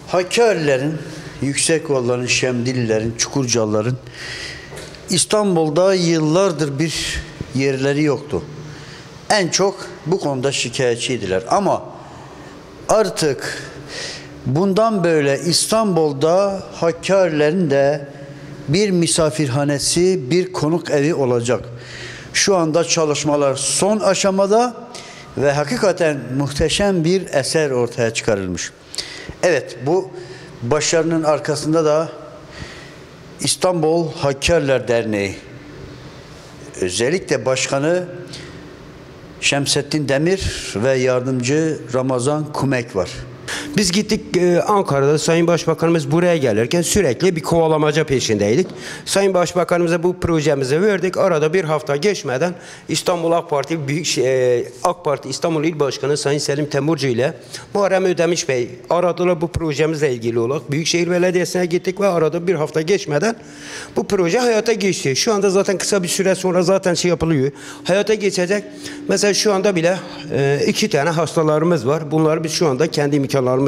Hakkarilerin, Yüksekovalıların, Şemdinlilerin, Çukurcalıların İstanbul'da yıllardır bir yerleri yoktu. En çok bu konuda şikayetçiydiler. Ama artık bundan böyle İstanbul'da Hakkarilerin de bir misafirhanesi, bir konuk evi olacak. Şu anda çalışmalar son aşamada ve hakikaten muhteşem bir eser ortaya çıkarılmış. Evet, bu başarının arkasında da İstanbul Hakkariler Derneği, özellikle başkanı Şemsettin Demir ve yardımcı Ramazan Kumek var. Biz gittik Ankara'da Sayın Başbakanımız buraya gelirken sürekli bir kovalamaca peşindeydik. Sayın Başbakanımıza bu projemizi verdik. Arada bir hafta geçmeden İstanbul AK Parti AK Parti İstanbul İl Başkanı Sayın Selim Temurcu ile Muharrem Ödemiş Bey aradılar bu projemizle ilgili olarak. Büyükşehir Belediyesi'ne gittik ve arada bir hafta geçmeden bu proje hayata geçti. Şu anda zaten kısa bir süre sonra zaten yapılıyor. Hayata geçecek. Mesela şu anda bile 2 tane hastalarımız var. Bunları biz şu anda kendi imkanlarımızla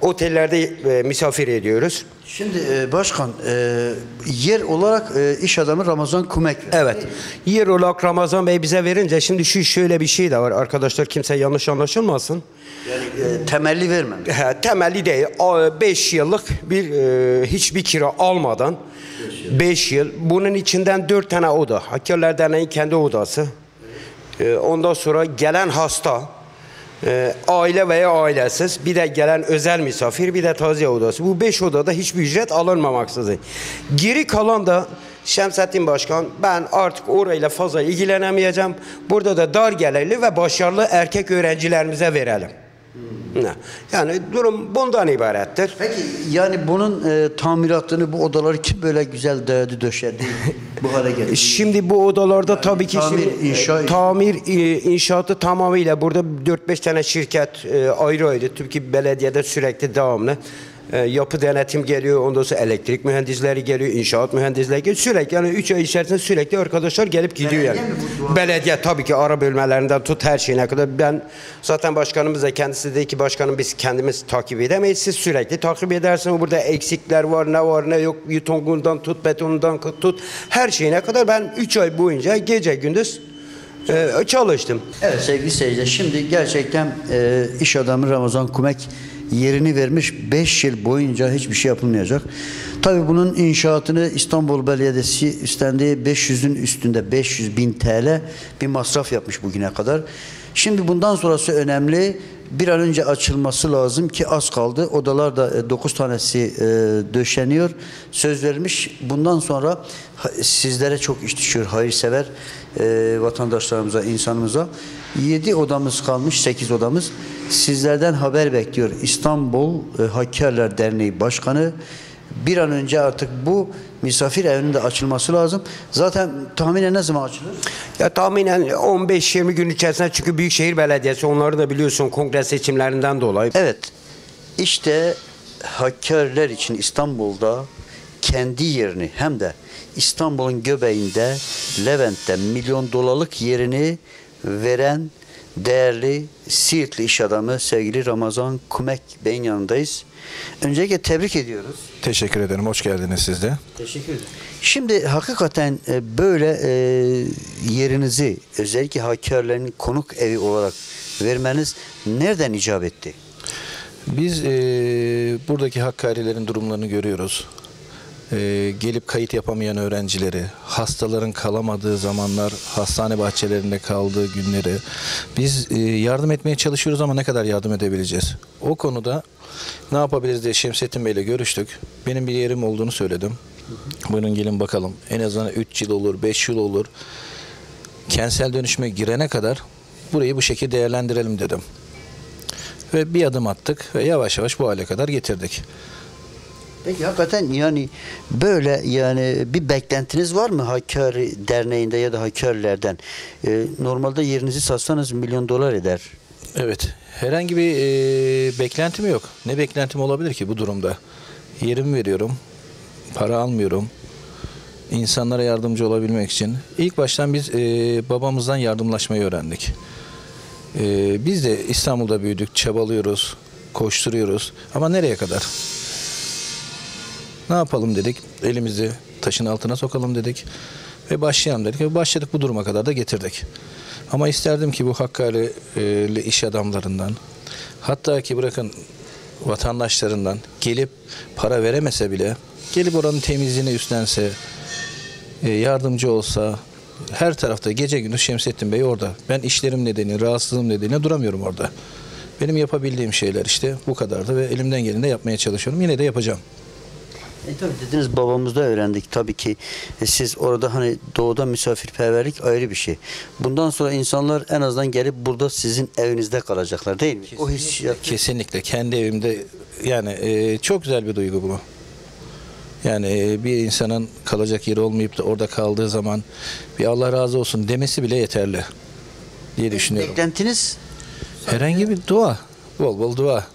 otellerde misafir ediyoruz. Şimdi başkan, yer olarak iş adamı Ramazan Kumek. Evet. Yer olarak Ramazan Bey bize verince şimdi şöyle bir şey de var arkadaşlar, kimse yanlış anlaşılmasın. Yani temelli vermem. Temelli değil. 5 yıllık bir hiçbir kira almadan 5 yıl. Bunun içinden 4 tane oda. Hakkariler Derneği'nin kendi odası. Ondan sonra gelen hasta, aile veya ailesiz, bir de gelen özel misafir, bir de taziye odası. Bu 5 odada hiçbir ücret alınmamaksızın. Geri kalan da Şemsettin Başkan, ben artık orayla fazla ilgilenemeyeceğim. Burada da dar gelirli ve başarılı erkek öğrencilerimize verelim. Yani durum bundan ibarettir. Peki yani bunun tamiratını, bu odaları kim böyle güzel döşedi, döşedi bu hale getirdi? Şimdi bu odalarda yani tabii ki tamir inşaatı tamamıyla burada 4-5 tane şirket ayrı ayrı. Türkiye Belediye'de sürekli devamlı yapı denetim geliyor, ondan sonra elektrik mühendisleri geliyor, inşaat mühendisleri geliyor. Sürekli yani 3 ay içerisinde sürekli arkadaşlar gelip gidiyor yani. Belediye tabii ki ara bölmelerinden tut her şeyine kadar. Ben zaten başkanımız da kendisi dedi ki başkanım biz kendimiz takip edemeyiz. Siz sürekli takip edersiniz. Burada eksikler var, ne var ne yok. Yutongundan tut, betonundan tut. Her şeyine kadar ben 3 ay boyunca gece gündüz çalıştım. Evet sevgili seyirciler, şimdi gerçekten iş adamı Ramazan Kumek yerini vermiş. 5 yıl boyunca hiçbir şey yapılmayacak. Tabii bunun inşaatını İstanbul Belediyesi üstlendiği 500'ün üstünde 500.000 TL bir masraf yapmış bugüne kadar. Şimdi bundan sonrası önemli. Bir an önce açılması lazım ki az kaldı. Odalar da 9 tanesi döşeniyor. Söz verilmiş. Bundan sonra sizlere çok iş düşüyor. Hayırsever vatandaşlarımıza, insanımıza. 7 odamız kalmış, 8 odamız. Sizlerden haber bekliyor İstanbul Hakkariler Derneği Başkanı. Bir an önce artık bu misafir evinin de açılması lazım. Zaten tahminen ne zaman açılır? Ya tahminen 15-20 gün içerisinde, çünkü Büyükşehir Belediyesi onları da biliyorsun kongre seçimlerinden dolayı. Evet. İşte Hakkariler için İstanbul'da kendi yerini, hem de İstanbul'un göbeğinde Levent'te milyon dolarlık yerini veren değerli Siirtli iş adamı sevgili Ramazan Kumek Bey'in yanındayız. Öncelikle tebrik ediyoruz. Teşekkür ederim. Hoş geldiniz siz de. Teşekkür ederim. Şimdi hakikaten böyle yerinizi özellikle Hakkarilerin konuk evi olarak vermeniz nereden icap etti? Biz buradaki Hakkarilerin durumlarını görüyoruz. Gelip kayıt yapamayan öğrencileri, hastaların kalamadığı zamanlar, hastane bahçelerinde kaldığı günleri biz yardım etmeye çalışıyoruz ama ne kadar yardım edebileceğiz? O konuda ne yapabiliriz diye Şemsettin Bey ile görüştük. Benim bir yerim olduğunu söyledim. Buyurun gelin bakalım. En azından 3 yıl olur, 5 yıl olur. Kentsel dönüşüme girene kadar burayı bu şekilde değerlendirelim dedim. Ve bir adım attık ve yavaş yavaş bu hale kadar getirdik. Peki hakikaten yani böyle yani bir beklentiniz var mı Hakkari Derneği'nde ya da Hakkarilerden? Normalde yerinizi satsanız milyon dolar eder. Evet. Herhangi bir beklentim yok. Ne beklentim olabilir ki bu durumda? Yerimi veriyorum. Para almıyorum. İnsanlara yardımcı olabilmek için. İlk baştan biz babamızdan yardımlaşmayı öğrendik. Biz de İstanbul'da büyüdük, çabalıyoruz. koşturuyoruz. Ama nereye kadar? Ne yapalım dedik? Elimizi taşın altına sokalım dedik. Ve başlayalım dedik. Ve başladık, bu duruma kadar da getirdik. Ama isterdim ki bu Hakkari'li iş adamlarından, hatta ki bırakın vatandaşlarından gelip para veremese bile gelip oranın temizliğine üstlense, yardımcı olsa. Her tarafta gece gündüz Şemsettin Bey orada. Ben işlerim nedeniyle, rahatsızlığım nedeniyle duramıyorum orada. Benim yapabildiğim şeyler işte bu kadardı ve elimden geleni de yapmaya çalışıyorum. Yine de yapacağım. Tabii dediniz, babamızda öğrendik tabii ki. Siz orada hani doğuda misafirperverlik ayrı bir şey. Bundan sonra insanlar en azından gelip burada sizin evinizde kalacaklar değil mi? O hissiyat. Kesinlikle kendi evimde, yani çok güzel bir duygu bu. Yani bir insanın kalacak yeri olmayıp da orada kaldığı zaman bir Allah razı olsun demesi bile yeterli diye düşünüyorum. Beklentiniz? Herhangi bir dua, bol bol dua.